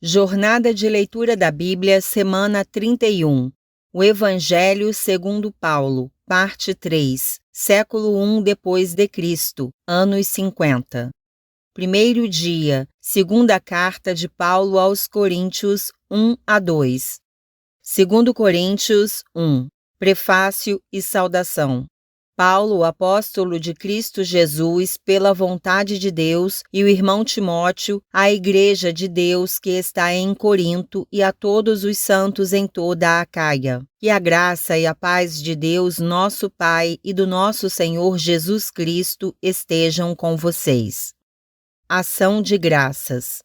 Jornada de leitura da Bíblia, semana 31. O Evangelho segundo Paulo, parte 3, século I depois de Cristo, anos 50. Primeiro dia, segunda carta de Paulo aos Coríntios, 1-2. 2 Coríntios 1. Prefácio e saudação. Paulo, apóstolo de Cristo Jesus, pela vontade de Deus, e o irmão Timóteo, à Igreja de Deus que está em Corinto, e a todos os santos em toda a Acaia. Que a graça e a paz de Deus, nosso Pai, e do nosso Senhor Jesus Cristo estejam com vocês. Ação de graças.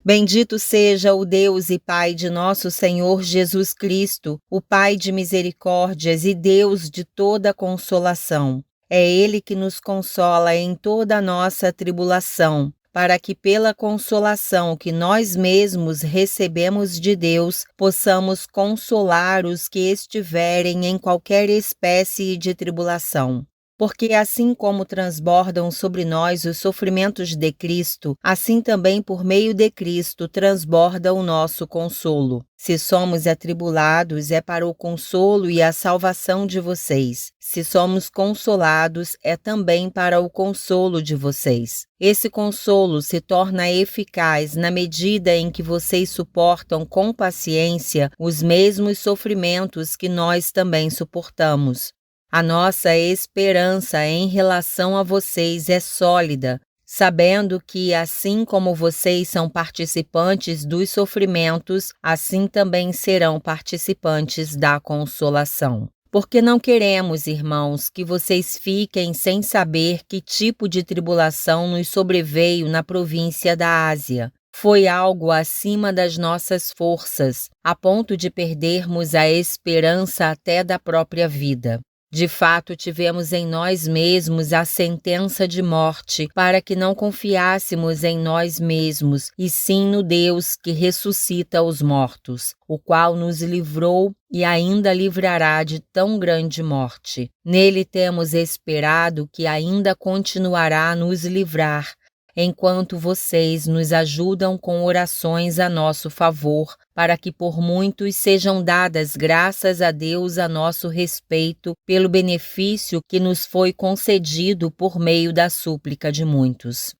Bendito seja o Deus e Pai de nosso Senhor Jesus Cristo, o Pai de misericórdias e Deus de toda consolação. É Ele que nos consola em toda a nossa tribulação, para que pela consolação que nós mesmos recebemos de Deus, possamos consolar os que estiverem em qualquer espécie de tribulação. Porque assim como transbordam sobre nós os sofrimentos de Cristo, assim também por meio de Cristo transborda o nosso consolo. Se somos atribulados, é para o consolo e a salvação de vocês. Se somos consolados, é também para o consolo de vocês. Esse consolo se torna eficaz na medida em que vocês suportam com paciência os mesmos sofrimentos que nós também suportamos. A nossa esperança em relação a vocês é sólida, sabendo que, assim como vocês são participantes dos sofrimentos, assim também serão participantes da consolação. Porque não queremos, irmãos, que vocês fiquem sem saber que tipo de tribulação nos sobreveio na província da Ásia. Foi algo acima das nossas forças, a ponto de perdermos a esperança até da própria vida. De fato, tivemos em nós mesmos a sentença de morte, para que não confiássemos em nós mesmos, e sim no Deus que ressuscita os mortos, o qual nos livrou e ainda livrará de tão grande morte. Nele temos esperado que ainda continuará a nos livrar, enquanto vocês nos ajudam com orações a nosso favor, para que por muitos sejam dadas graças a Deus a nosso respeito pelo benefício que nos foi concedido por meio da súplica de muitos.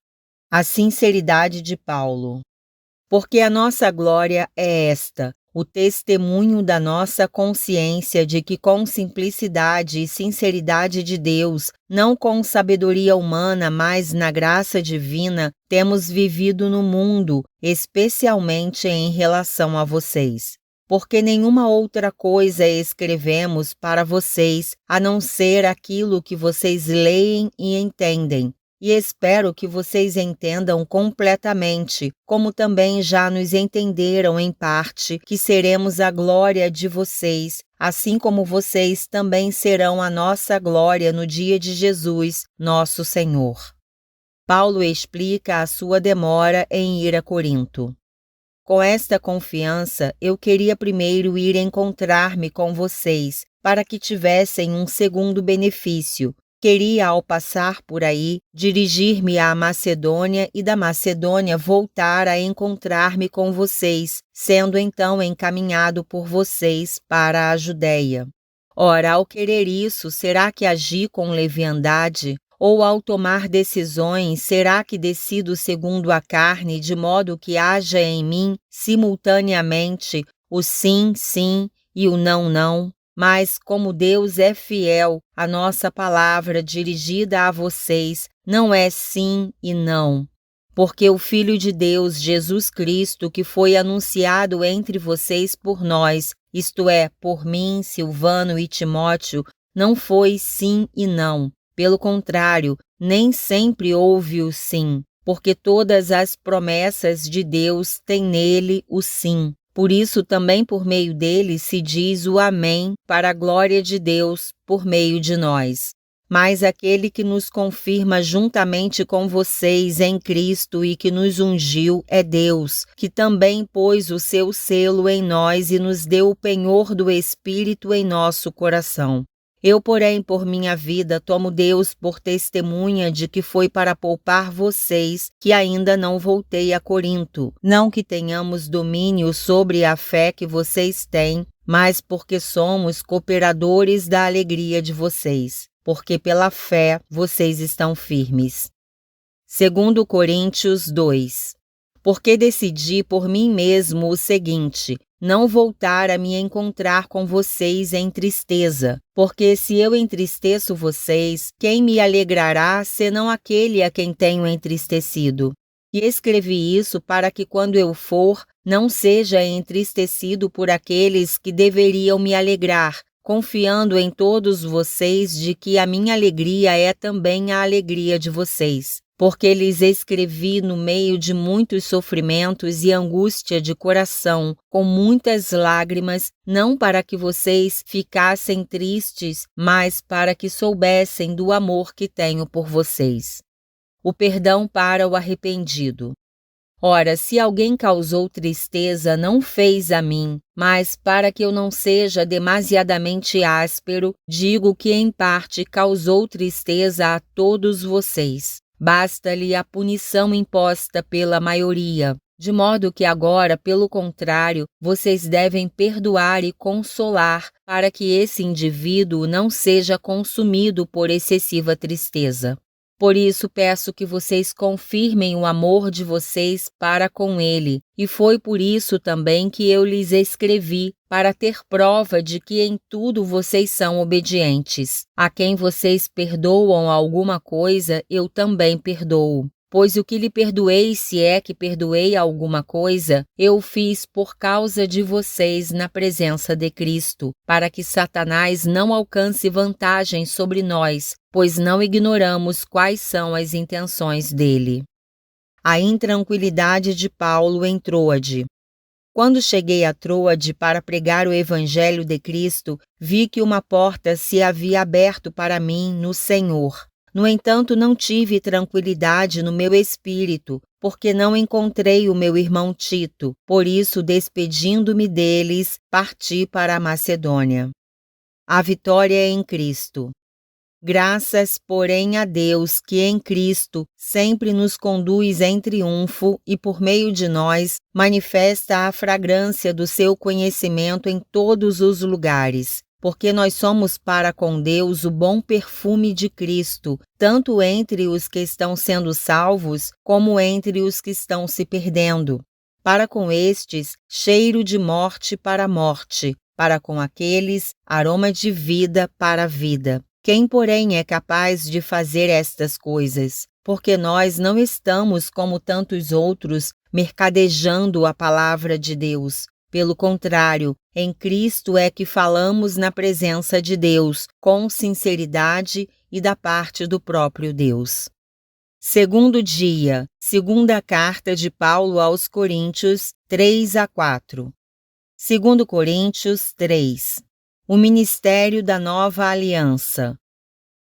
A sinceridade de Paulo. Porque a nossa glória é esta, o testemunho da nossa consciência de que com simplicidade e sinceridade de Deus, não com sabedoria humana, mas na graça divina, temos vivido no mundo, especialmente em relação a vocês. Porque nenhuma outra coisa escrevemos para vocês, a não ser aquilo que vocês leem e entendem. E espero que vocês entendam completamente, como também já nos entenderam em parte, que seremos a glória de vocês, assim como vocês também serão a nossa glória no dia de Jesus, nosso Senhor. Paulo explica a sua demora em ir a Corinto. Com esta confiança, eu queria primeiro ir encontrar-me com vocês, para que tivessem um segundo benefício. Queria, ao passar por aí, dirigir-me à Macedônia e da Macedônia voltar a encontrar-me com vocês, sendo então encaminhado por vocês para a Judéia. Ora, ao querer isso, será que agi com leviandade? Ou ao tomar decisões, será que decido segundo a carne, de modo que haja em mim, simultaneamente, o sim, sim e o não, não? Mas, como Deus é fiel, a nossa palavra dirigida a vocês não é sim e não. Porque o Filho de Deus, Jesus Cristo, que foi anunciado entre vocês por nós, isto é, por mim, Silvano e Timóteo, não foi sim e não. Pelo contrário, nem sempre houve o sim, porque todas as promessas de Deus têm nele o sim. Por isso também por meio dele se diz o Amém para a glória de Deus por meio de nós. Mas aquele que nos confirma juntamente com vocês em Cristo e que nos ungiu é Deus, que também pôs o seu selo em nós e nos deu o penhor do Espírito em nosso coração. Eu, porém, por minha vida, tomo Deus por testemunha de que foi para poupar vocês que ainda não voltei a Corinto. Não que tenhamos domínio sobre a fé que vocês têm, mas porque somos cooperadores da alegria de vocês, porque pela fé vocês estão firmes. 2 Coríntios 2. Porque decidi por mim mesmo o seguinte: não voltar a me encontrar com vocês em tristeza, porque se eu entristeço vocês, quem me alegrará senão aquele a quem tenho entristecido? E escrevi isso para que quando eu for, não seja entristecido por aqueles que deveriam me alegrar, confiando em todos vocês de que a minha alegria é também a alegria de vocês. Porque lhes escrevi no meio de muitos sofrimentos e angústia de coração, com muitas lágrimas, não para que vocês ficassem tristes, mas para que soubessem do amor que tenho por vocês. O perdão para o arrependido. Ora, se alguém causou tristeza, não fez a mim, mas para que eu não seja demasiadamente áspero, digo que em parte causou tristeza a todos vocês. Basta-lhe a punição imposta pela maioria, de modo que agora, pelo contrário, vocês devem perdoar e consolar, para que esse indivíduo não seja consumido por excessiva tristeza. Por isso peço que vocês confirmem o amor de vocês para com ele, e foi por isso também que eu lhes escrevi, para ter prova de que em tudo vocês são obedientes. A quem vocês perdoam alguma coisa, eu também perdoo. Pois o que lhe perdoei, se é que perdoei alguma coisa, eu fiz por causa de vocês na presença de Cristo, para que Satanás não alcance vantagem sobre nós, pois não ignoramos quais são as intenções dele. A intranquilidade de Paulo em Troade. Quando cheguei a Troade para pregar o Evangelho de Cristo, vi que uma porta se havia aberto para mim no Senhor. No entanto, não tive tranquilidade no meu espírito, porque não encontrei o meu irmão Tito. Por isso, despedindo-me deles, parti para a Macedônia. A vitória em Cristo. Graças, porém, a Deus que em Cristo sempre nos conduz em triunfo e por meio de nós manifesta a fragrância do seu conhecimento em todos os lugares. Porque nós somos para com Deus o bom perfume de Cristo, tanto entre os que estão sendo salvos, como entre os que estão se perdendo. Para com estes, cheiro de morte para a morte, para com aqueles, aroma de vida para a vida. Quem, porém, é capaz de fazer estas coisas? Porque nós não estamos, como tantos outros, mercadejando a palavra de Deus. Pelo contrário, em Cristo é que falamos na presença de Deus, com sinceridade e da parte do próprio Deus. Segundo dia, segunda carta de Paulo aos Coríntios, 3-4. 2 Coríntios 3. O ministério da nova aliança.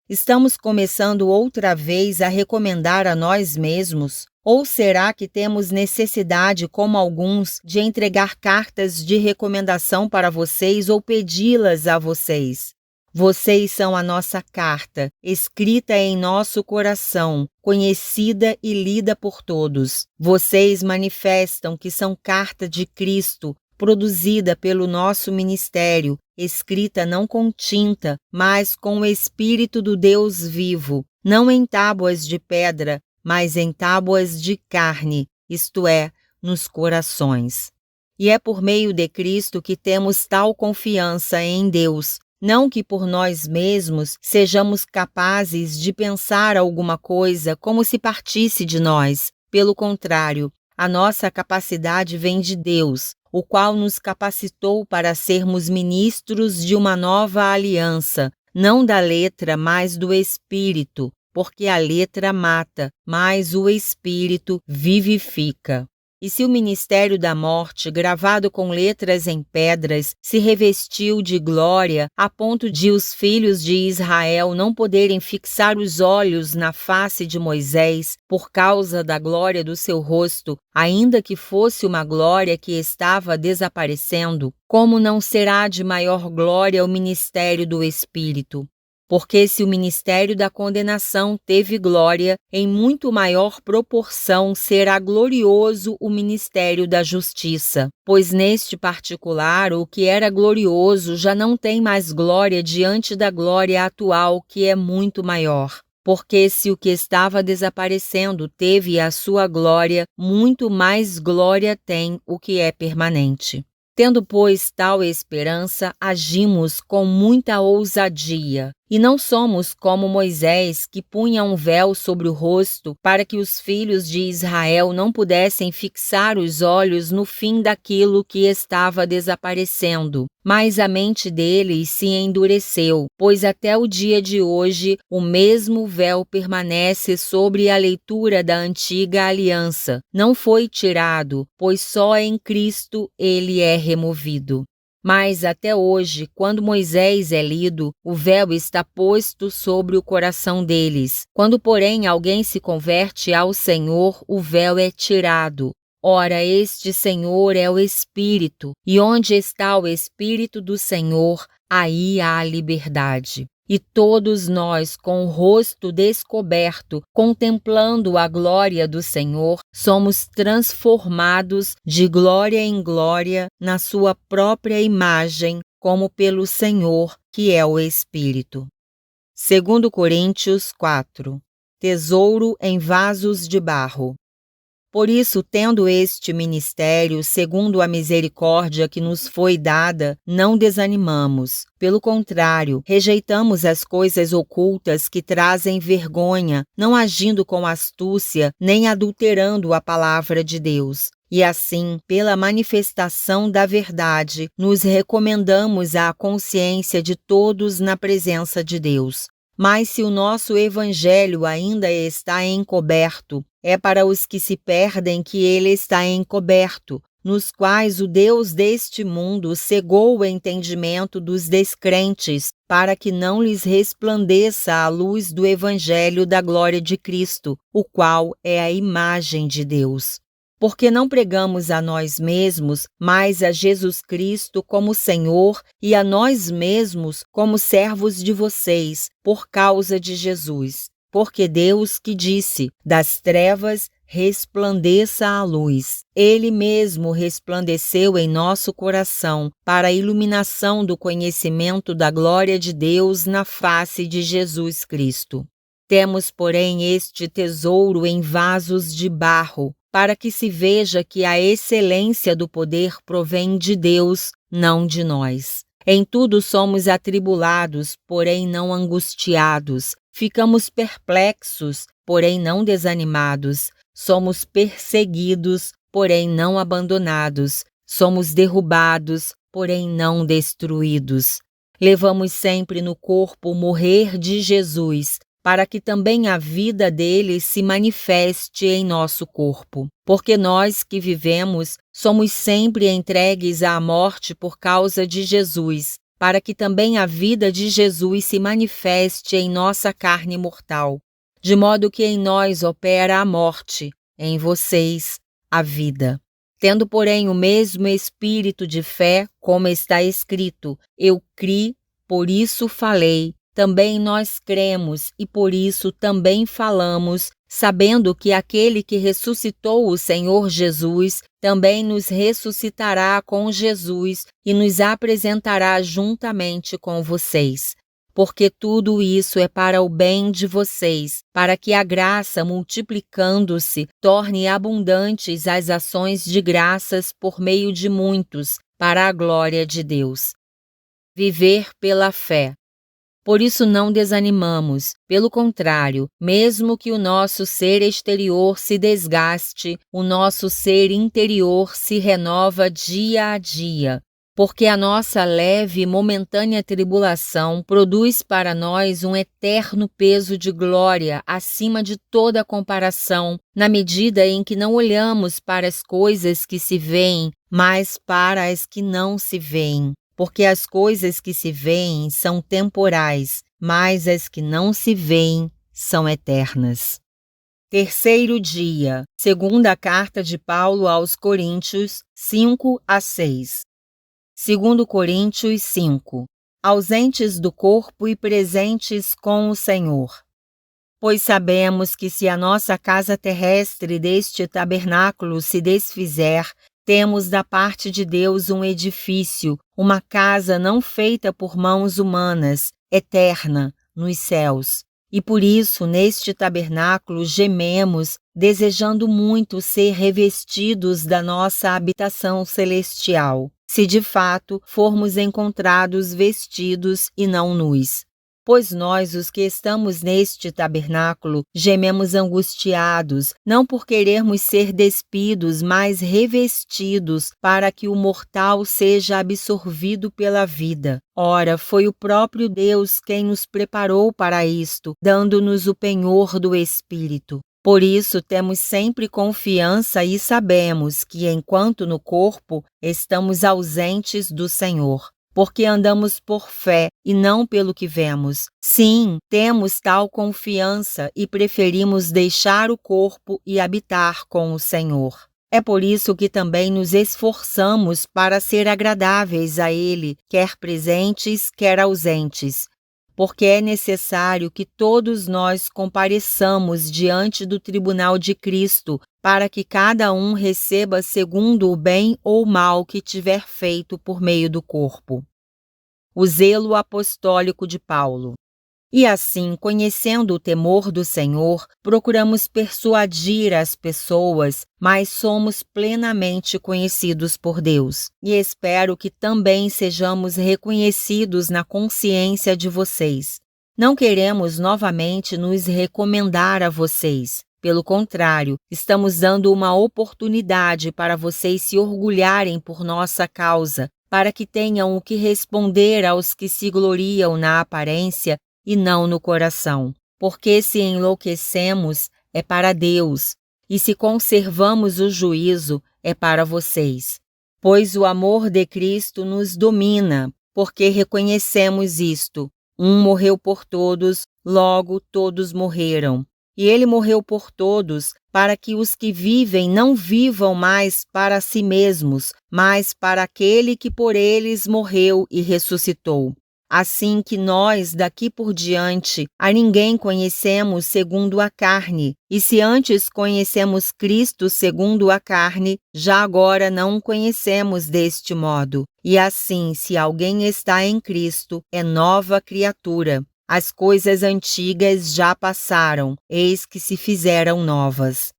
Estamos começando outra vez a recomendar a nós mesmos? Ou será que temos necessidade, como alguns, de entregar cartas de recomendação para vocês ou pedi-las a vocês? Vocês são a nossa carta, escrita em nosso coração, conhecida e lida por todos. Vocês manifestam que são carta de Cristo, produzida pelo nosso ministério, escrita não com tinta, mas com o Espírito do Deus vivo, não em tábuas de pedra, mas em tábuas de carne, isto é, nos corações. E é por meio de Cristo que temos tal confiança em Deus, não que por nós mesmos sejamos capazes de pensar alguma coisa como se partisse de nós. Pelo contrário, a nossa capacidade vem de Deus, o qual nos capacitou para sermos ministros de uma nova aliança, não da letra, mas do Espírito, porque a letra mata, mas o Espírito vivifica. E se o ministério da morte, gravado com letras em pedras, se revestiu de glória, a ponto de os filhos de Israel não poderem fixar os olhos na face de Moisés, por causa da glória do seu rosto, ainda que fosse uma glória que estava desaparecendo, como não será de maior glória o ministério do Espírito? Porque se o ministério da condenação teve glória, em muito maior proporção será glorioso o ministério da justiça. Pois neste particular, o que era glorioso já não tem mais glória diante da glória atual, que é muito maior. Porque se o que estava desaparecendo teve a sua glória, muito mais glória tem o que é permanente. Tendo, pois, tal esperança, agimos com muita ousadia. E não somos como Moisés, que punha um véu sobre o rosto para que os filhos de Israel não pudessem fixar os olhos no fim daquilo que estava desaparecendo. Mas a mente deles se endureceu, pois até o dia de hoje o mesmo véu permanece sobre a leitura da antiga aliança. Não foi tirado, pois só em Cristo ele é removido. Mas até hoje, quando Moisés é lido, o véu está posto sobre o coração deles. Quando, porém, alguém se converte ao Senhor, o véu é tirado. Ora, este Senhor é o Espírito, e onde está o Espírito do Senhor, aí há liberdade. E todos nós, com o rosto descoberto, contemplando a glória do Senhor, somos transformados de glória em glória na sua própria imagem, como pelo Senhor, que é o Espírito. 2 Coríntios 4. Tesouro em vasos de barro. Por isso, tendo este ministério, segundo a misericórdia que nos foi dada, não desanimamos. Pelo contrário, rejeitamos as coisas ocultas que trazem vergonha, não agindo com astúcia, nem adulterando a palavra de Deus. E assim, pela manifestação da verdade, nos recomendamos à consciência de todos na presença de Deus. Mas se o nosso evangelho ainda está encoberto, é para os que se perdem que ele está encoberto, nos quais o Deus deste mundo cegou o entendimento dos descrentes, para que não lhes resplandeça a luz do evangelho da glória de Cristo, o qual é a imagem de Deus. Porque não pregamos a nós mesmos, mas a Jesus Cristo como Senhor e a nós mesmos como servos de vocês, por causa de Jesus. Porque Deus que disse, das trevas resplandeça a luz. Ele mesmo resplandeceu em nosso coração para a iluminação do conhecimento da glória de Deus na face de Jesus Cristo. Temos, porém, este tesouro em vasos de barro, para que se veja que a excelência do poder provém de Deus, não de nós. Em tudo somos atribulados, porém não angustiados. Ficamos perplexos, porém não desanimados. Somos perseguidos, porém não abandonados. Somos derrubados, porém não destruídos. Levamos sempre no corpo o morrer de Jesus, para que também a vida dele se manifeste em nosso corpo. Porque nós que vivemos somos sempre entregues à morte por causa de Jesus, para que também a vida de Jesus se manifeste em nossa carne mortal. De modo que em nós opera a morte, em vocês a vida. Tendo, porém, o mesmo espírito de fé, como está escrito, eu criei, por isso falei. Também nós cremos e por isso também falamos, sabendo que aquele que ressuscitou o Senhor Jesus também nos ressuscitará com Jesus e nos apresentará juntamente com vocês. Porque tudo isso é para o bem de vocês, para que a graça, multiplicando-se, torne abundantes as ações de graças por meio de muitos, para a glória de Deus. Viver pela fé. Por isso não desanimamos, pelo contrário, mesmo que o nosso ser exterior se desgaste, o nosso ser interior se renova dia a dia. Porque a nossa leve e momentânea tribulação produz para nós um eterno peso de glória acima de toda comparação, na medida em que não olhamos para as coisas que se veem, mas para as que não se veem. Porque as coisas que se veem são temporais, mas as que não se veem são eternas. Terceiro dia, segunda carta de Paulo aos Coríntios, 5-6. 2 Coríntios 5. Ausentes do corpo e presentes com o Senhor. Pois sabemos que se a nossa casa terrestre deste tabernáculo se desfizer, temos da parte de Deus um edifício, uma casa não feita por mãos humanas, eterna, nos céus. E por isso, neste tabernáculo, gememos, desejando muito ser revestidos da nossa habitação celestial, se de fato formos encontrados vestidos e não nus. Pois nós, os que estamos neste tabernáculo, gememos angustiados, não por querermos ser despidos, mas revestidos, para que o mortal seja absorvido pela vida. Ora, foi o próprio Deus quem nos preparou para isto, dando-nos o penhor do Espírito. Por isso temos sempre confiança e sabemos que, enquanto no corpo, estamos ausentes do Senhor. Porque andamos por fé e não pelo que vemos. Sim, temos tal confiança e preferimos deixar o corpo e habitar com o Senhor. É por isso que também nos esforçamos para ser agradáveis a Ele, quer presentes, quer ausentes. Porque é necessário que todos nós compareçamos diante do tribunal de Cristo, para que cada um receba segundo o bem ou mal que tiver feito por meio do corpo. O zelo apostólico de Paulo. E assim, conhecendo o temor do Senhor, procuramos persuadir as pessoas, mas somos plenamente conhecidos por Deus. E espero que também sejamos reconhecidos na consciência de vocês. Não queremos novamente nos recomendar a vocês. Pelo contrário, estamos dando uma oportunidade para vocês se orgulharem por nossa causa, para que tenham o que responder aos que se gloriam na aparência e não no coração. Porque se enlouquecemos, é para Deus, e se conservamos o juízo, é para vocês. Pois o amor de Cristo nos domina, porque reconhecemos isto. Um morreu por todos, logo todos morreram. E ele morreu por todos, para que os que vivem não vivam mais para si mesmos, mas para aquele que por eles morreu e ressuscitou. Assim que nós, daqui por diante, a ninguém conhecemos segundo a carne, e se antes conhecemos Cristo segundo a carne, já agora não o conhecemos deste modo. E assim, se alguém está em Cristo, é nova criatura. As coisas antigas já passaram, eis que se fizeram novas.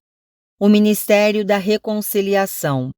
O ministério da reconciliação.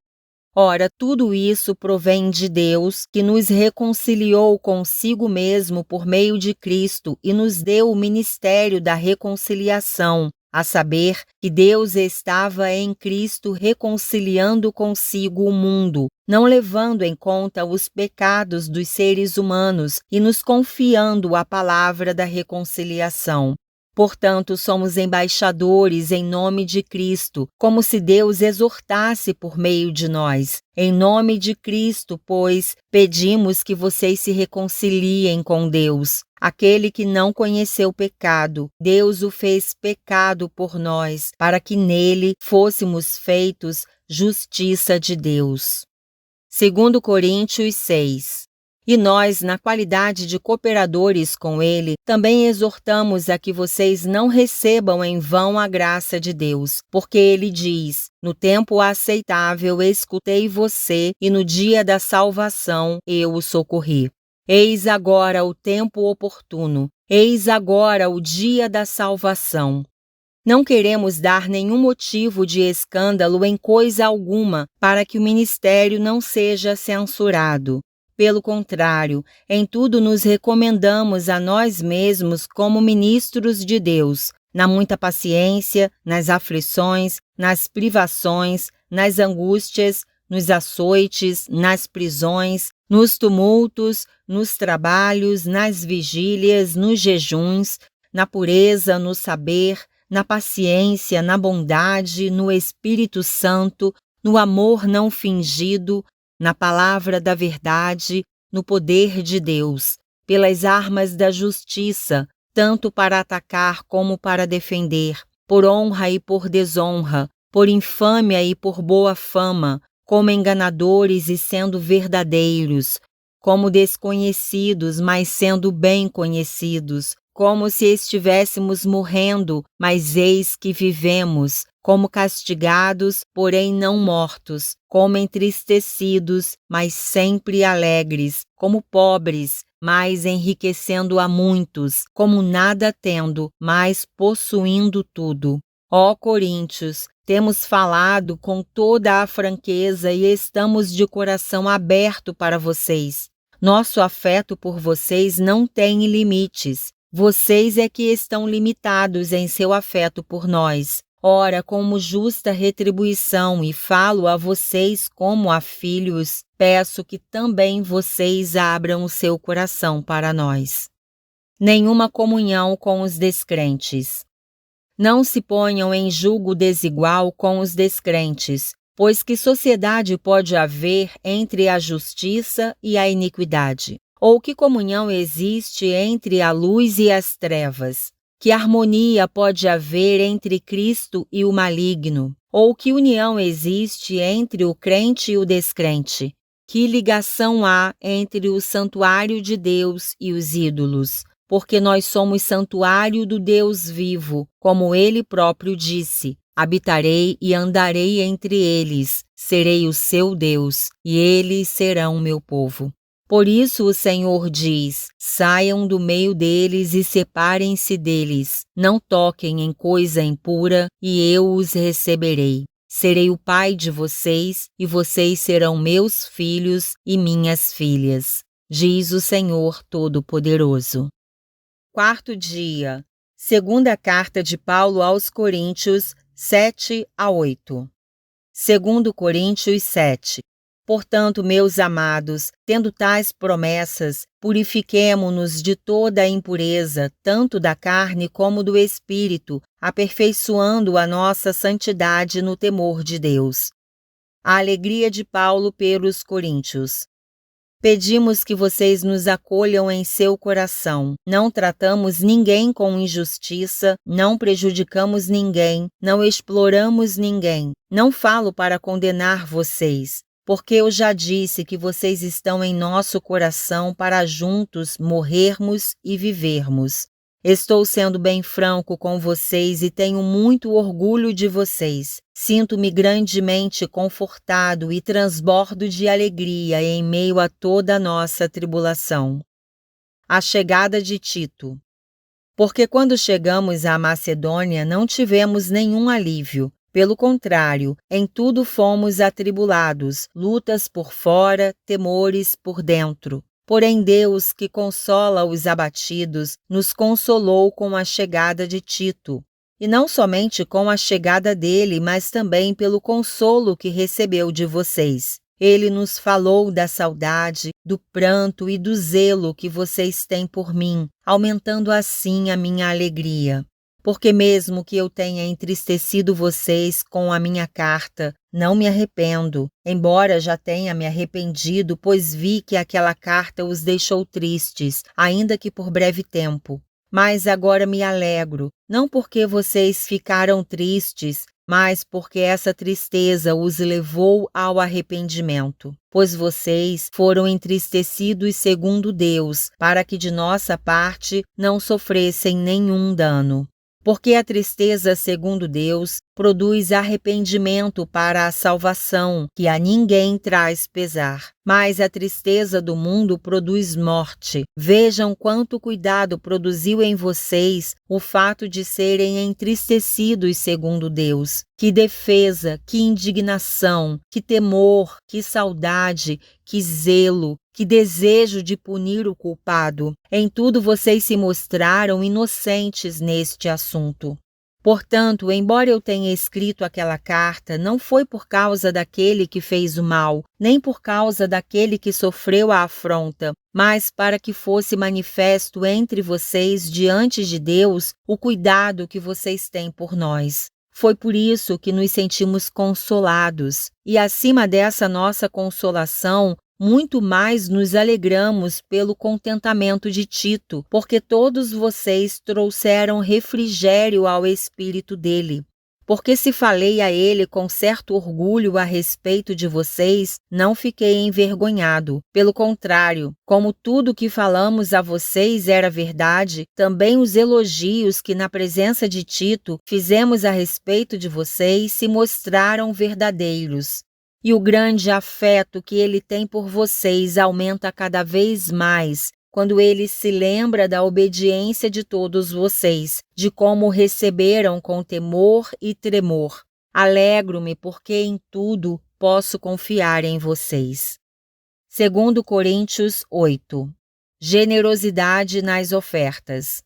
Ora, tudo isso provém de Deus, que nos reconciliou consigo mesmo por meio de Cristo e nos deu o ministério da reconciliação, a saber, que Deus estava em Cristo reconciliando consigo o mundo, não levando em conta os pecados dos seres humanos e nos confiando a palavra da reconciliação. Portanto, somos embaixadores em nome de Cristo, como se Deus exortasse por meio de nós. Em nome de Cristo, pois, pedimos que vocês se reconciliem com Deus. Aquele que não conheceu pecado, Deus o fez pecado por nós, para que nele fôssemos feitos justiça de Deus. 2 Coríntios 6. E nós, na qualidade de cooperadores com ele, também exortamos a que vocês não recebam em vão a graça de Deus, porque ele diz: no tempo aceitável escutei você, e no dia da salvação eu o socorri. Eis agora o tempo oportuno, eis agora o dia da salvação. Não queremos dar nenhum motivo de escândalo em coisa alguma, para que o ministério não seja censurado. Pelo contrário, em tudo nos recomendamos a nós mesmos como ministros de Deus, na muita paciência, nas aflições, nas privações, nas angústias, nos açoites, nas prisões, nos tumultos, nos trabalhos, nas vigílias, nos jejuns, na pureza, no saber, na paciência, na bondade, no Espírito Santo, no amor não fingido, na palavra da verdade, no poder de Deus, pelas armas da justiça, tanto para atacar como para defender, por honra e por desonra, por infâmia e por boa fama, como enganadores e sendo verdadeiros, como desconhecidos, mas sendo bem conhecidos, como se estivéssemos morrendo, mas eis que vivemos, como castigados, porém não mortos, como entristecidos, mas sempre alegres, como pobres, mas enriquecendo a muitos, como nada tendo, mas possuindo tudo. Ó Coríntios, temos falado com toda a franqueza e estamos de coração aberto para vocês. Nosso afeto por vocês não tem limites. Vocês é que estão limitados em seu afeto por nós. Ora, como justa retribuição, e falo a vocês como a filhos, peço que também vocês abram o seu coração para nós. Nenhuma comunhão com os descrentes. Não se ponham em julgo desigual com os descrentes, pois que sociedade pode haver entre a justiça e a iniquidade? Ou que comunhão existe entre a luz e as trevas? Que harmonia pode haver entre Cristo e o maligno? Ou que união existe entre o crente e o descrente? Que ligação há entre o santuário de Deus e os ídolos? Porque nós somos santuário do Deus vivo, como Ele próprio disse: habitarei e andarei entre eles, serei o seu Deus, e eles serão meu povo. Por isso o Senhor diz: saiam do meio deles e separem-se deles, não toquem em coisa impura, e eu os receberei. Serei o pai de vocês, e vocês serão meus filhos e minhas filhas, diz o Senhor Todo-Poderoso. Quarto dia. Segunda carta de Paulo aos Coríntios, 7-8. 2 Coríntios 7. Portanto, meus amados, tendo tais promessas, purifiquemo-nos de toda a impureza, tanto da carne como do espírito, aperfeiçoando a nossa santidade no temor de Deus. A alegria de Paulo pelos Coríntios. Pedimos que vocês nos acolham em seu coração. Não tratamos ninguém com injustiça, não prejudicamos ninguém, não exploramos ninguém. Não falo para condenar vocês, porque eu já disse que vocês estão em nosso coração para juntos morrermos e vivermos. Estou sendo bem franco com vocês e tenho muito orgulho de vocês. Sinto-me grandemente confortado e transbordo de alegria em meio a toda a nossa tribulação. A chegada de Tito. Porque quando chegamos à Macedônia não tivemos nenhum alívio. Pelo contrário, em tudo fomos atribulados, lutas por fora, temores por dentro. Porém Deus, que consola os abatidos, nos consolou com a chegada de Tito. E não somente com a chegada dele, mas também pelo consolo que recebeu de vocês. Ele nos falou da saudade, do pranto e do zelo que vocês têm por mim, aumentando assim a minha alegria. Porque mesmo que eu tenha entristecido vocês com a minha carta, não me arrependo, embora já tenha me arrependido, pois vi que aquela carta os deixou tristes, ainda que por breve tempo. Mas agora me alegro, não porque vocês ficaram tristes, mas porque essa tristeza os levou ao arrependimento. Pois vocês foram entristecidos segundo Deus, para que de nossa parte não sofressem nenhum dano. Porque a tristeza, segundo Deus, produz arrependimento para a salvação, que a ninguém traz pesar. Mas a tristeza do mundo produz morte. Vejam quanto cuidado produziu em vocês o fato de serem entristecidos segundo Deus. Que defesa, que indignação, que temor, que saudade, que zelo, que desejo de punir o culpado. Em tudo vocês se mostraram inocentes neste assunto. Portanto, embora eu tenha escrito aquela carta, não foi por causa daquele que fez o mal, nem por causa daquele que sofreu a afronta, mas para que fosse manifesto entre vocês diante de Deus o cuidado que vocês têm por nós. Foi por isso que nos sentimos consolados, e acima dessa nossa consolação, muito mais nos alegramos pelo contentamento de Tito, porque todos vocês trouxeram refrigério ao espírito dele. Porque se falei a ele com certo orgulho a respeito de vocês, não fiquei envergonhado. Pelo contrário, como tudo que falamos a vocês era verdade, também os elogios que na presença de Tito fizemos a respeito de vocês se mostraram verdadeiros. E o grande afeto que ele tem por vocês aumenta cada vez mais, quando ele se lembra da obediência de todos vocês, de como receberam com temor e tremor. Alegro-me porque em tudo posso confiar em vocês. 2 Coríntios 8. Generosidade nas ofertas.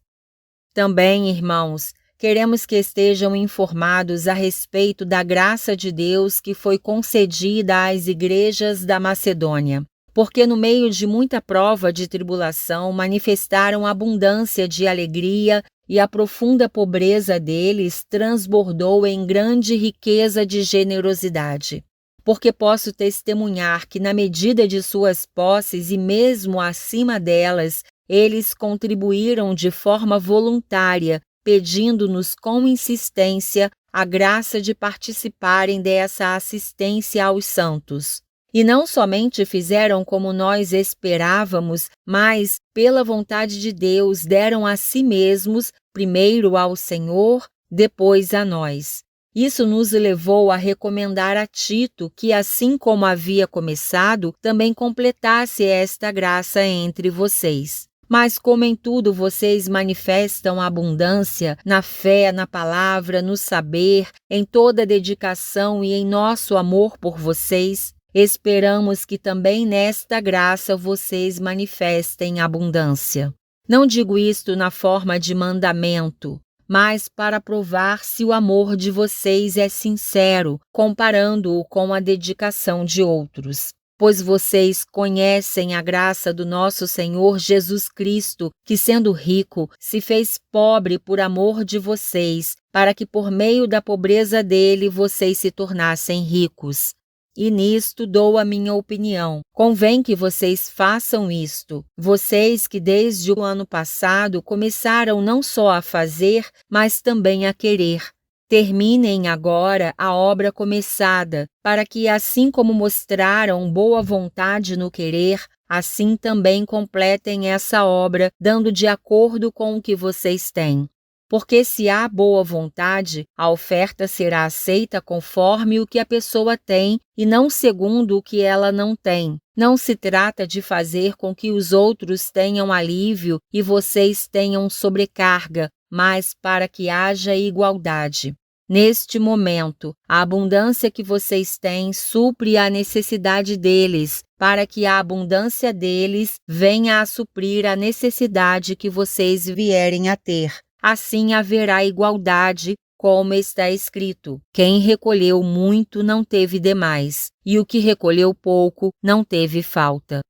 Também, irmãos, queremos que estejam informados a respeito da graça de Deus que foi concedida às igrejas da Macedônia, porque no meio de muita prova de tribulação manifestaram abundância de alegria e a profunda pobreza deles transbordou em grande riqueza de generosidade. Porque posso testemunhar que na medida de suas posses e mesmo acima delas, eles contribuíram de forma voluntária, pedindo-nos com insistência a graça de participarem dessa assistência aos santos. E não somente fizeram como nós esperávamos, mas, pela vontade de Deus, deram a si mesmos, primeiro ao Senhor, depois a nós. Isso nos levou a recomendar a Tito que, assim como havia começado, também completasse esta graça entre vocês. Mas como em tudo vocês manifestam abundância, na fé, na palavra, no saber, em toda dedicação e em nosso amor por vocês, esperamos que também nesta graça vocês manifestem abundância. Não digo isto na forma de mandamento, mas para provar se o amor de vocês é sincero, comparando-o com a dedicação de outros. Pois vocês conhecem a graça do nosso Senhor Jesus Cristo, que sendo rico, se fez pobre por amor de vocês, para que por meio da pobreza dele vocês se tornassem ricos. E nisto dou a minha opinião. Convém que vocês façam isto. Vocês que desde o ano passado começaram não só a fazer, mas também a querer. Terminem agora a obra começada, para que, assim como mostraram boa vontade no querer, assim também completem essa obra, dando de acordo com o que vocês têm. Porque se há boa vontade, a oferta será aceita conforme o que a pessoa tem e não segundo o que ela não tem. Não se trata de fazer com que os outros tenham alívio e vocês tenham sobrecarga, mas para que haja igualdade. Neste momento, a abundância que vocês têm supre a necessidade deles, para que a abundância deles venha a suprir a necessidade que vocês vierem a ter. Assim haverá igualdade, como está escrito: quem recolheu muito não teve demais, e o que recolheu pouco não teve falta.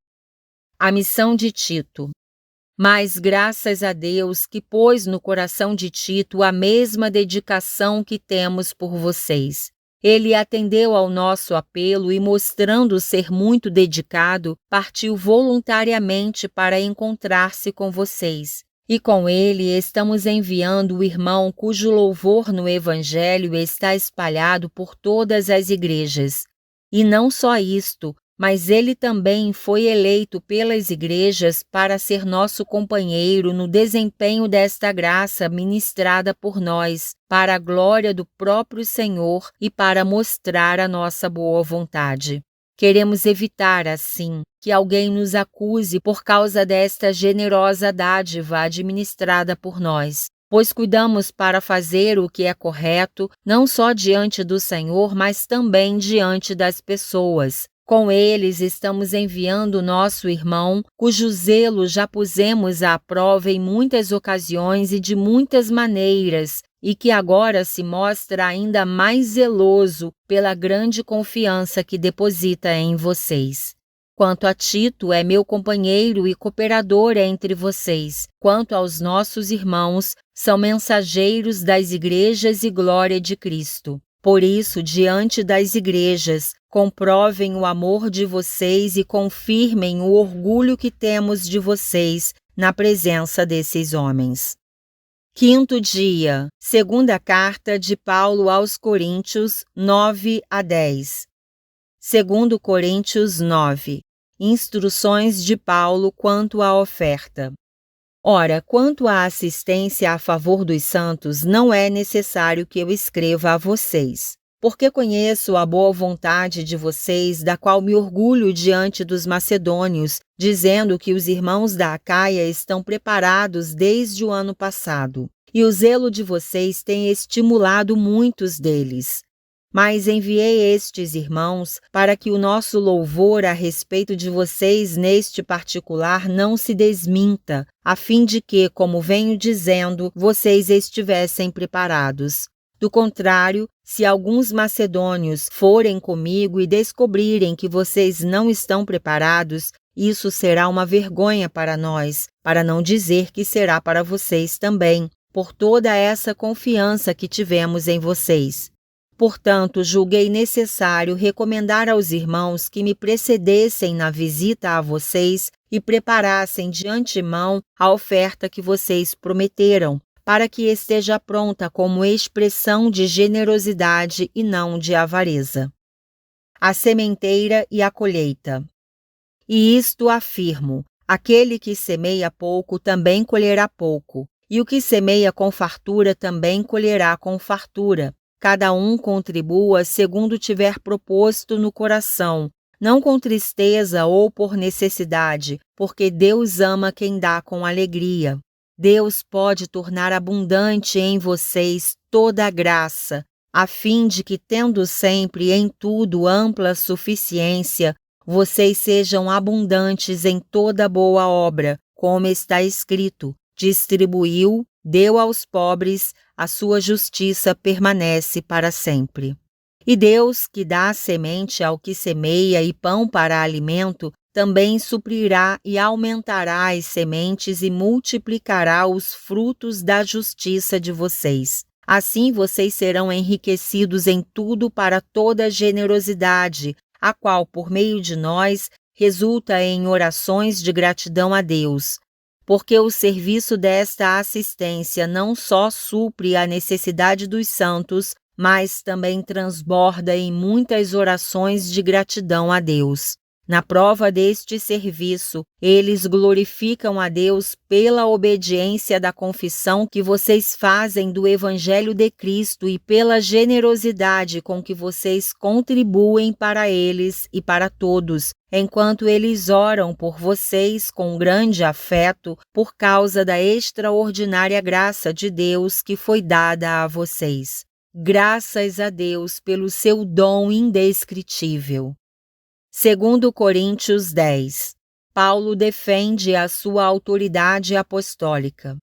A missão de Tito. Mas graças a Deus que pôs no coração de Tito a mesma dedicação que temos por vocês. Ele atendeu ao nosso apelo e, mostrando ser muito dedicado, partiu voluntariamente para encontrar-se com vocês. E com ele estamos enviando o irmão cujo louvor no Evangelho está espalhado por todas as igrejas. E não só isto, mas ele também foi eleito pelas igrejas para ser nosso companheiro no desempenho desta graça ministrada por nós, para a glória do próprio Senhor e para mostrar a nossa boa vontade. Queremos evitar, assim, que alguém nos acuse por causa desta generosa dádiva administrada por nós, pois cuidamos para fazer o que é correto, não só diante do Senhor, mas também diante das pessoas. Com eles estamos enviando nosso irmão, cujo zelo já pusemos à prova em muitas ocasiões e de muitas maneiras, e que agora se mostra ainda mais zeloso pela grande confiança que deposita em vocês. Quanto a Tito, é meu companheiro e cooperador entre vocês. Quanto aos nossos irmãos, são mensageiros das igrejas e glória de Cristo. Por isso, diante das igrejas, comprovem o amor de vocês e confirmem o orgulho que temos de vocês na presença desses homens. Quinto dia, segunda carta de Paulo aos Coríntios, 9-10. 2 Coríntios 9. Instruções de Paulo quanto à oferta. Ora, quanto à assistência a favor dos santos, não é necessário que eu escreva a vocês, porque conheço a boa vontade de vocês, da qual me orgulho diante dos macedônios, dizendo que os irmãos da Acaia estão preparados desde o ano passado, e o zelo de vocês tem estimulado muitos deles. Mas enviei estes irmãos para que o nosso louvor a respeito de vocês neste particular não se desminta, a fim de que, como venho dizendo, vocês estivessem preparados. Do contrário, se alguns macedônios forem comigo e descobrirem que vocês não estão preparados, isso será uma vergonha para nós, para não dizer que será para vocês também, por toda essa confiança que tivemos em vocês. Portanto, julguei necessário recomendar aos irmãos que me precedessem na visita a vocês e preparassem de antemão a oferta que vocês prometeram, para que esteja pronta como expressão de generosidade e não de avareza. A sementeira e a colheita. E isto afirmo: aquele que semeia pouco também colherá pouco, e o que semeia com fartura também colherá com fartura. Cada um contribua segundo tiver proposto no coração, não com tristeza ou por necessidade, porque Deus ama quem dá com alegria. Deus pode tornar abundante em vocês toda a graça, a fim de que, tendo sempre em tudo ampla suficiência, vocês sejam abundantes em toda boa obra, como está escrito: distribuiu, deu aos pobres, a sua justiça permanece para sempre. E Deus, que dá semente ao que semeia e pão para alimento, também suprirá e aumentará as sementes e multiplicará os frutos da justiça de vocês. Assim vocês serão enriquecidos em tudo para toda generosidade, a qual, por meio de nós, resulta em orações de gratidão a Deus. Porque o serviço desta assistência não só supre a necessidade dos santos, mas também transborda em muitas orações de gratidão a Deus. Na prova deste serviço, eles glorificam a Deus pela obediência da confissão que vocês fazem do Evangelho de Cristo e pela generosidade com que vocês contribuem para eles e para todos, enquanto eles oram por vocês com grande afeto por causa da extraordinária graça de Deus que foi dada a vocês. Graças a Deus pelo seu dom indescritível. 2 Coríntios 10. Paulo defende a sua autoridade apostólica.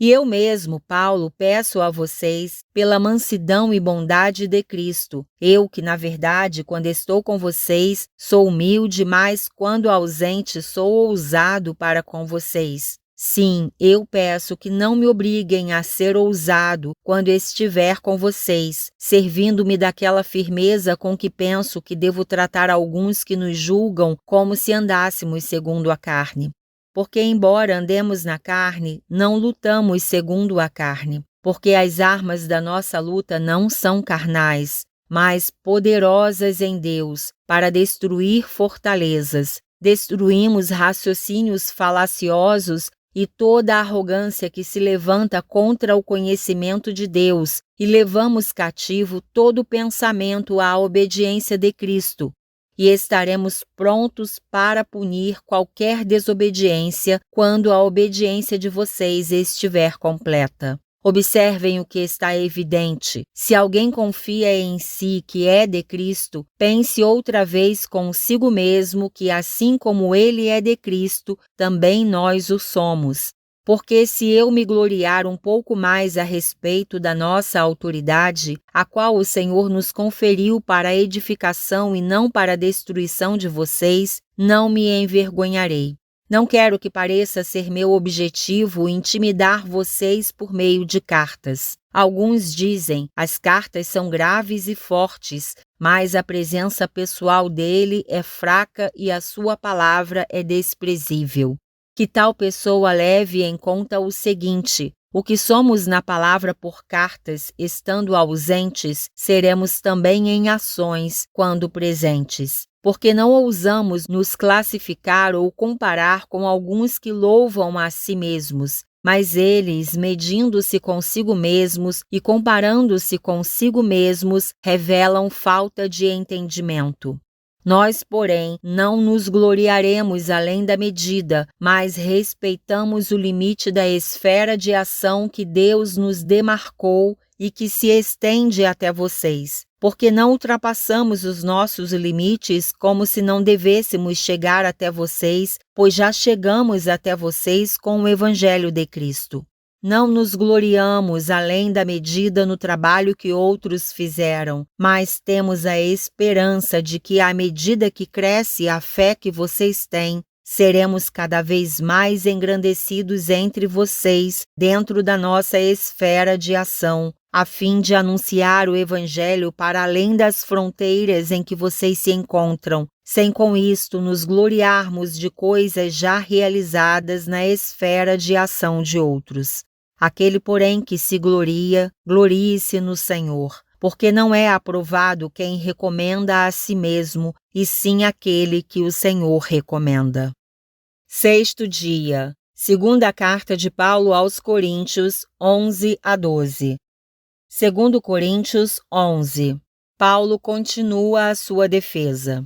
E eu mesmo, Paulo, peço a vocês, pela mansidão e bondade de Cristo, eu que, na verdade, quando estou com vocês, sou humilde, mas quando ausente sou ousado para com vocês. Sim, eu peço que não me obriguem a ser ousado quando estiver com vocês, servindo-me daquela firmeza com que penso que devo tratar alguns que nos julgam como se andássemos segundo a carne. Porque, embora andemos na carne, não lutamos segundo a carne, porque as armas da nossa luta não são carnais, mas poderosas em Deus, para destruir fortalezas. Destruímos raciocínios falaciosos e toda a arrogância que se levanta contra o conhecimento de Deus, e levamos cativo todo pensamento à obediência de Cristo. E estaremos prontos para punir qualquer desobediência quando a obediência de vocês estiver completa. Observem o que está evidente. Se alguém confia em si que é de Cristo, pense outra vez consigo mesmo que, assim como ele é de Cristo, também nós o somos. Porque se eu me gloriar um pouco mais a respeito da nossa autoridade, a qual o Senhor nos conferiu para a edificação e não para a destruição de vocês, não me envergonharei. Não quero que pareça ser meu objetivo intimidar vocês por meio de cartas. Alguns dizem, as cartas são graves e fortes, mas a presença pessoal dele é fraca e a sua palavra é desprezível. Que tal pessoa leve em conta o seguinte: o que somos na palavra por cartas, estando ausentes, seremos também em ações, quando presentes. Porque não ousamos nos classificar ou comparar com alguns que louvam a si mesmos, mas eles, medindo-se consigo mesmos e comparando-se consigo mesmos, revelam falta de entendimento. Nós, porém, não nos gloriaremos além da medida, mas respeitamos o limite da esfera de ação que Deus nos demarcou e que se estende até vocês, porque não ultrapassamos os nossos limites como se não devêssemos chegar até vocês, pois já chegamos até vocês com o Evangelho de Cristo. Não nos gloriamos além da medida no trabalho que outros fizeram, mas temos a esperança de que, à medida que cresce a fé que vocês têm, seremos cada vez mais engrandecidos entre vocês, dentro da nossa esfera de ação, a fim de anunciar o Evangelho para além das fronteiras em que vocês se encontram, sem com isto nos gloriarmos de coisas já realizadas na esfera de ação de outros. Aquele, porém, que se gloria, glorie-se no Senhor, porque não é aprovado quem recomenda a si mesmo, e sim aquele que o Senhor recomenda. Sexto dia. Segunda carta de Paulo aos Coríntios, 11-12. 2 Coríntios 11. Paulo continua a sua defesa.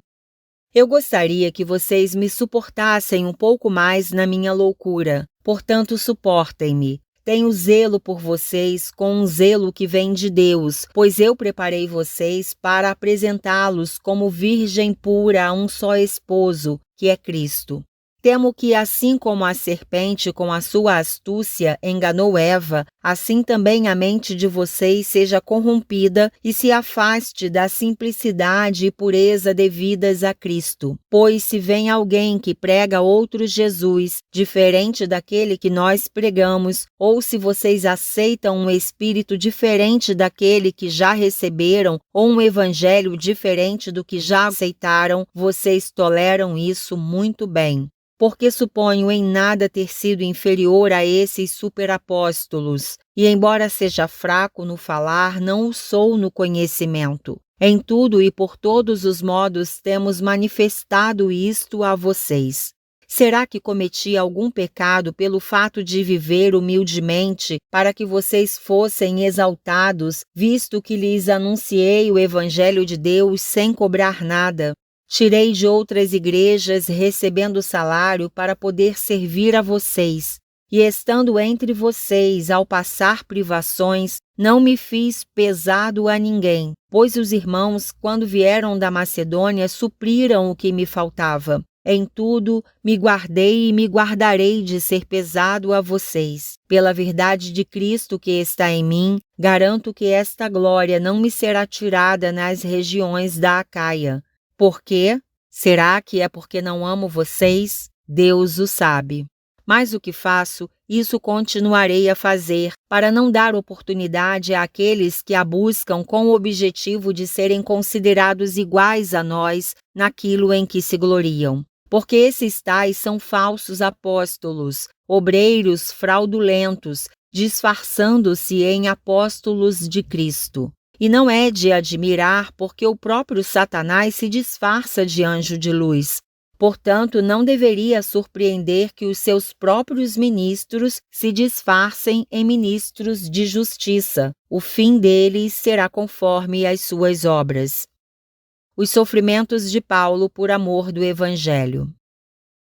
Eu gostaria que vocês me suportassem um pouco mais na minha loucura, portanto suportem-me. Tenho zelo por vocês com um zelo que vem de Deus, pois eu preparei vocês para apresentá-los como virgem pura a um só esposo, que é Cristo. Temo que, assim como a serpente com a sua astúcia enganou Eva, assim também a mente de vocês seja corrompida e se afaste da simplicidade e pureza devidas a Cristo. Pois se vem alguém que prega outro Jesus, diferente daquele que nós pregamos, ou se vocês aceitam um espírito diferente daquele que já receberam, ou um evangelho diferente do que já aceitaram, vocês toleram isso muito bem. Porque suponho em nada ter sido inferior a esses superapóstolos, e embora seja fraco no falar, não o sou no conhecimento. Em tudo e por todos os modos temos manifestado isto a vocês. Será que cometi algum pecado pelo fato de viver humildemente para que vocês fossem exaltados, visto que lhes anunciei o Evangelho de Deus sem cobrar nada? Tirei de outras igrejas recebendo salário para poder servir a vocês, e estando entre vocês ao passar privações, não me fiz pesado a ninguém, pois os irmãos, quando vieram da Macedônia, supriram o que me faltava. Em tudo, me guardei e me guardarei de ser pesado a vocês. Pela verdade de Cristo que está em mim, garanto que esta glória não me será tirada nas regiões da Acaia. Por quê? Será que é porque não amo vocês? Deus o sabe. Mas o que faço, isso continuarei a fazer, para não dar oportunidade àqueles que a buscam com o objetivo de serem considerados iguais a nós naquilo em que se gloriam. Porque esses tais são falsos apóstolos, obreiros fraudulentos, disfarçando-se em apóstolos de Cristo. E não é de admirar, porque o próprio Satanás se disfarça de anjo de luz. Portanto, não deveria surpreender que os seus próprios ministros se disfarcem em ministros de justiça. O fim deles será conforme as suas obras. Os sofrimentos de Paulo por amor do Evangelho.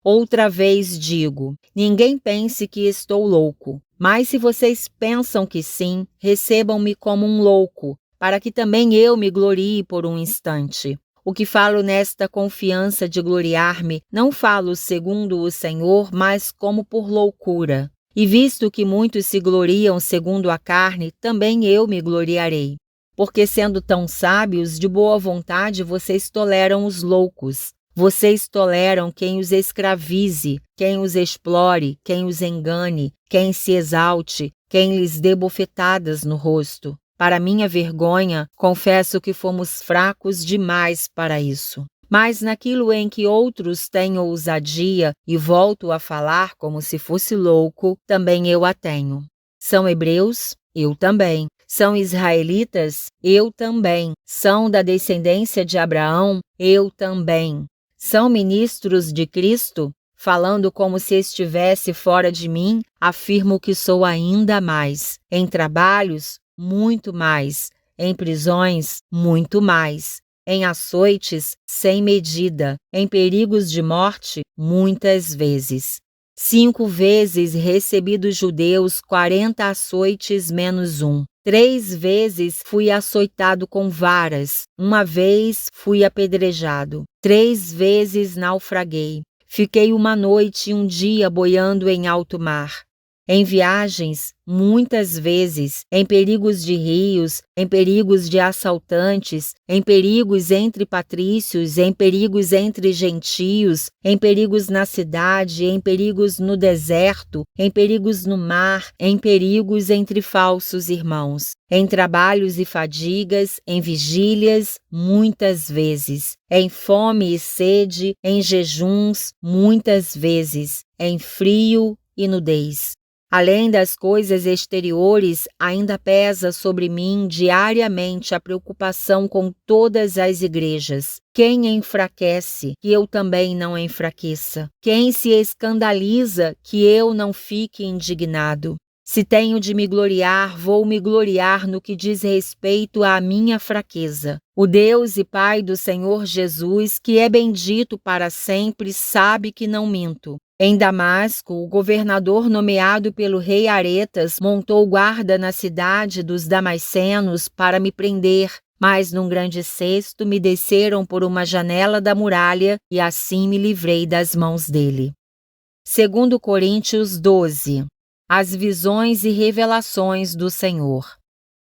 Outra vez digo, ninguém pense que estou louco, mas se vocês pensam que sim, recebam-me como um louco, para que também eu me glorie por um instante. O que falo nesta confiança de gloriar-me, não falo segundo o Senhor, mas como por loucura. E visto que muitos se gloriam segundo a carne, também eu me gloriarei. Porque sendo tão sábios, de boa vontade vocês toleram os loucos. Vocês toleram quem os escravize, quem os explore, quem os engane, quem se exalte, quem lhes dê bofetadas no rosto. Para minha vergonha, confesso que fomos fracos demais para isso. Mas naquilo em que outros têm ousadia, e volto a falar como se fosse louco, também eu a tenho. São hebreus? Eu também. São israelitas? Eu também. São da descendência de Abraão? Eu também. São ministros de Cristo? Falando como se estivesse fora de mim, afirmo que sou ainda mais. Em trabalhos, muito mais. Em prisões, muito mais. Em açoites, sem medida. Em perigos de morte, muitas vezes. 5 vezes recebi dos judeus 40 açoites menos 1. 3 vezes fui açoitado com varas. 1 vez fui apedrejado. 3 vezes naufraguei. Fiquei 1 noite e 1 dia boiando em alto mar. Em viagens, muitas vezes, em perigos de rios, em perigos de assaltantes, em perigos entre patrícios, em perigos entre gentios, em perigos na cidade, em perigos no deserto, em perigos no mar, em perigos entre falsos irmãos, em trabalhos e fadigas, em vigílias, muitas vezes, em fome e sede, em jejuns, muitas vezes, em frio e nudez. Além das coisas exteriores, ainda pesa sobre mim diariamente a preocupação com todas as igrejas. Quem enfraquece, que eu também não enfraqueça. Quem se escandaliza, que eu não fique indignado. Se tenho de me gloriar, vou me gloriar no que diz respeito à minha fraqueza. O Deus e Pai do Senhor Jesus, que é bendito para sempre, sabe que não minto. Em Damasco, o governador nomeado pelo rei Aretas montou guarda na cidade dos damascenos para me prender, mas num grande cesto me desceram por uma janela da muralha e assim me livrei das mãos dele. 2 Coríntios 12. As visões e revelações do Senhor.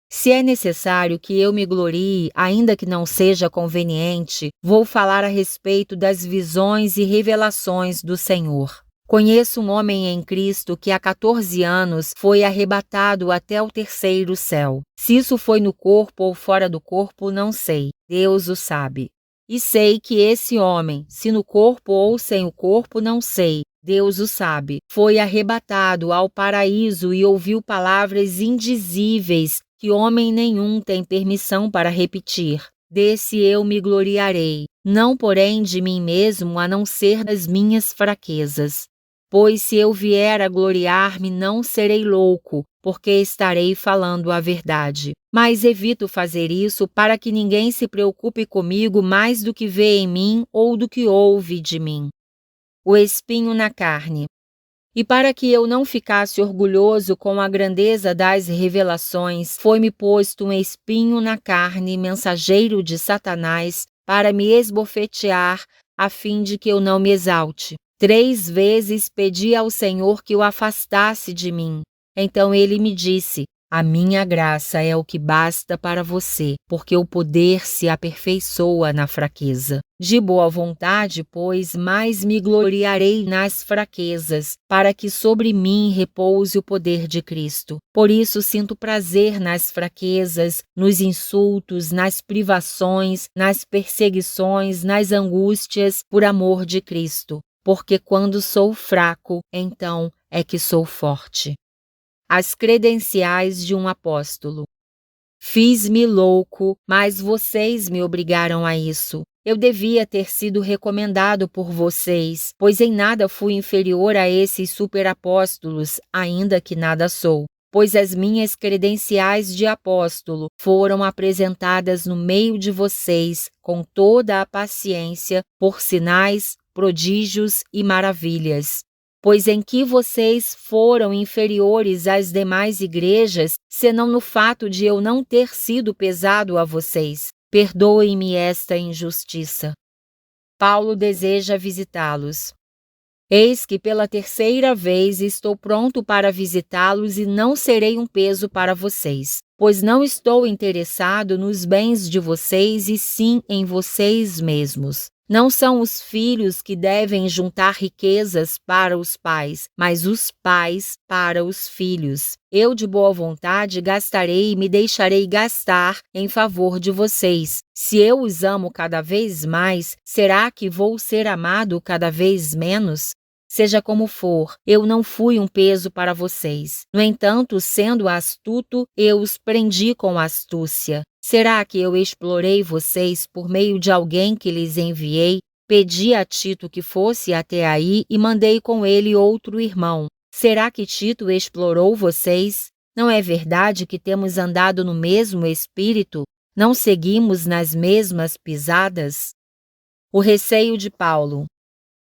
Se é necessário que eu me glorie, ainda que não seja conveniente, vou falar a respeito das visões e revelações do Senhor. Conheço um homem em Cristo que há 14 anos foi arrebatado até o 3º céu. Se isso foi no corpo ou fora do corpo, não sei. Deus o sabe. E sei que esse homem, se no corpo ou sem o corpo, não sei. Deus o sabe. Foi arrebatado ao paraíso e ouviu palavras indizíveis que homem nenhum tem permissão para repetir. Desse eu me gloriarei, não porém de mim mesmo, a não ser das minhas fraquezas. Pois se eu vier a gloriar-me, não serei louco, porque estarei falando a verdade. Mas evito fazer isso para que ninguém se preocupe comigo mais do que vê em mim ou do que ouve de mim. O espinho na carne. E para que eu não ficasse orgulhoso com a grandeza das revelações, foi-me posto um espinho na carne, mensageiro de Satanás, para me esbofetear, a fim de que eu não me exalte. 3 vezes pedi ao Senhor que o afastasse de mim. Então ele me disse: a minha graça é o que basta para você, porque o poder se aperfeiçoa na fraqueza. De boa vontade, pois, mais me gloriarei nas fraquezas, para que sobre mim repouse o poder de Cristo. Por isso sinto prazer nas fraquezas, nos insultos, nas privações, nas perseguições, nas angústias, por amor de Cristo. Porque quando sou fraco, então é que sou forte. As credenciais de um apóstolo. Fiz-me louco, mas vocês me obrigaram a isso. Eu devia ter sido recomendado por vocês, pois em nada fui inferior a esses superapóstolos, ainda que nada sou. Pois as minhas credenciais de apóstolo foram apresentadas no meio de vocês, com toda a paciência, por sinais, prodígios e maravilhas. Pois em que vocês foram inferiores às demais igrejas, senão no fato de eu não ter sido pesado a vocês? Perdoem-me esta injustiça. Paulo deseja visitá-los. Eis que pela terceira vez estou pronto para visitá-los e não serei um peso para vocês, pois não estou interessado nos bens de vocês e sim em vocês mesmos. Não são os filhos que devem juntar riquezas para os pais, mas os pais para os filhos. Eu de boa vontade gastarei e me deixarei gastar em favor de vocês. Se eu os amo cada vez mais, será que vou ser amado cada vez menos? Seja como for, eu não fui um peso para vocês. No entanto, sendo astuto, eu os prendi com astúcia. Será que eu explorei vocês por meio de alguém que lhes enviei? Pedi a Tito que fosse até aí e mandei com ele outro irmão. Será que Tito explorou vocês? Não é verdade que temos andado no mesmo espírito? Não seguimos nas mesmas pisadas? O receio de Paulo.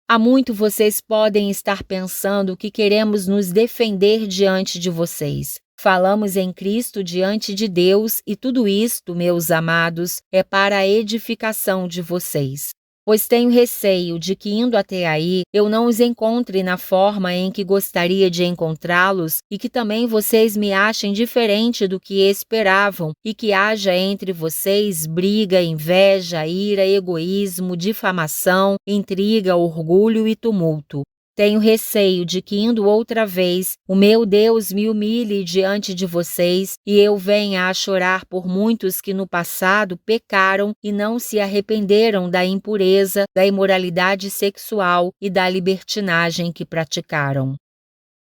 Há muito vocês podem estar pensando que queremos nos defender diante de vocês. Falamos em Cristo diante de Deus e tudo isto, meus amados, é para a edificação de vocês. Pois tenho receio de que, indo até aí, eu não os encontre na forma em que gostaria de encontrá-los e que também vocês me achem diferente do que esperavam e que haja entre vocês briga, inveja, ira, egoísmo, difamação, intriga, orgulho e tumulto. Tenho receio de que, indo outra vez, o meu Deus me humilhe diante de vocês e eu venha a chorar por muitos que no passado pecaram e não se arrependeram da impureza, da imoralidade sexual e da libertinagem que praticaram.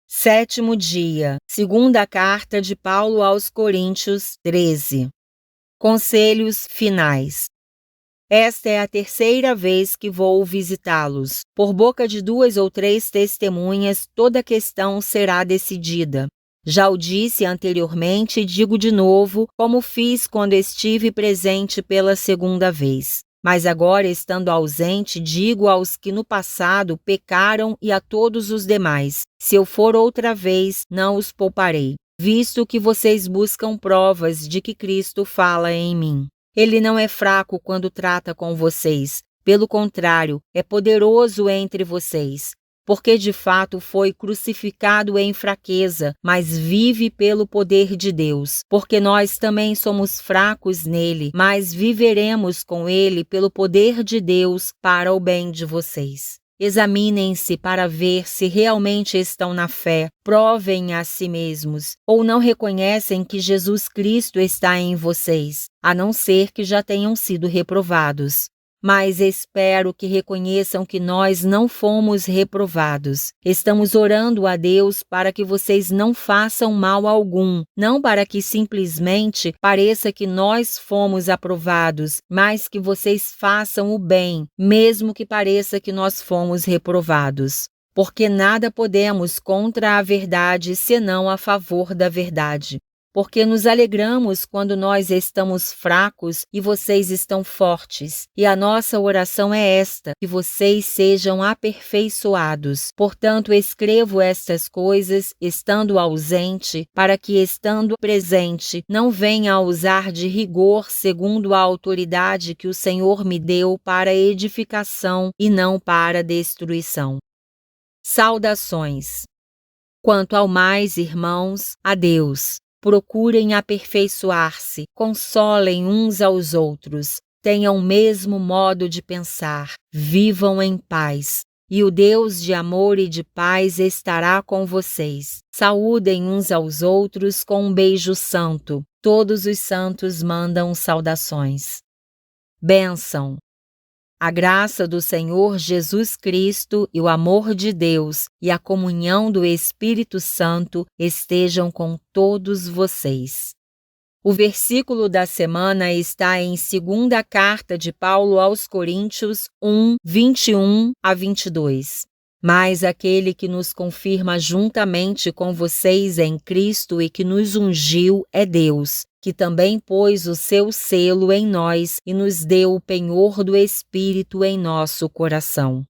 Sétimo dia, segunda carta de Paulo aos Coríntios 13. Conselhos finais. Esta é a terceira vez que vou visitá-los. Por boca de 2 ou 3 testemunhas, toda a questão será decidida. Já o disse anteriormente e digo de novo, como fiz quando estive presente pela segunda vez. Mas agora, estando ausente, digo aos que no passado pecaram e a todos os demais: se eu for outra vez, não os pouparei, visto que vocês buscam provas de que Cristo fala em mim. Ele não é fraco quando trata com vocês, pelo contrário, é poderoso entre vocês, porque de fato foi crucificado em fraqueza, mas vive pelo poder de Deus, porque nós também somos fracos nele, mas viveremos com ele pelo poder de Deus para o bem de vocês. Examinem-se para ver se realmente estão na fé, provem a si mesmos, ou não reconhecem que Jesus Cristo está em vocês, a não ser que já tenham sido reprovados. Mas espero que reconheçam que nós não fomos reprovados. Estamos orando a Deus para que vocês não façam mal algum, não para que simplesmente pareça que nós fomos aprovados, mas que vocês façam o bem, mesmo que pareça que nós fomos reprovados. Porque nada podemos contra a verdade senão a favor da verdade. Porque nos alegramos quando nós estamos fracos e vocês estão fortes. E a nossa oração é esta, que vocês sejam aperfeiçoados. Portanto, escrevo estas coisas, estando ausente, para que, estando presente, não venha a usar de rigor segundo a autoridade que o Senhor me deu para edificação e não para destruição. Saudações. Quanto ao mais, irmãos, adeus. Procurem aperfeiçoar-se, consolem uns aos outros, tenham o mesmo modo de pensar, vivam em paz. E o Deus de amor e de paz estará com vocês. Saúdem uns aos outros com um beijo santo. Todos os santos mandam saudações. Bênção. A graça do Senhor Jesus Cristo e o amor de Deus e a comunhão do Espírito Santo estejam com todos vocês. O versículo da semana está em 2ª carta de Paulo aos Coríntios 1, 21 a 22. Mas aquele que nos confirma juntamente com vocês em Cristo e que nos ungiu é Deus, que também pôs o seu selo em nós e nos deu o penhor do Espírito em nosso coração.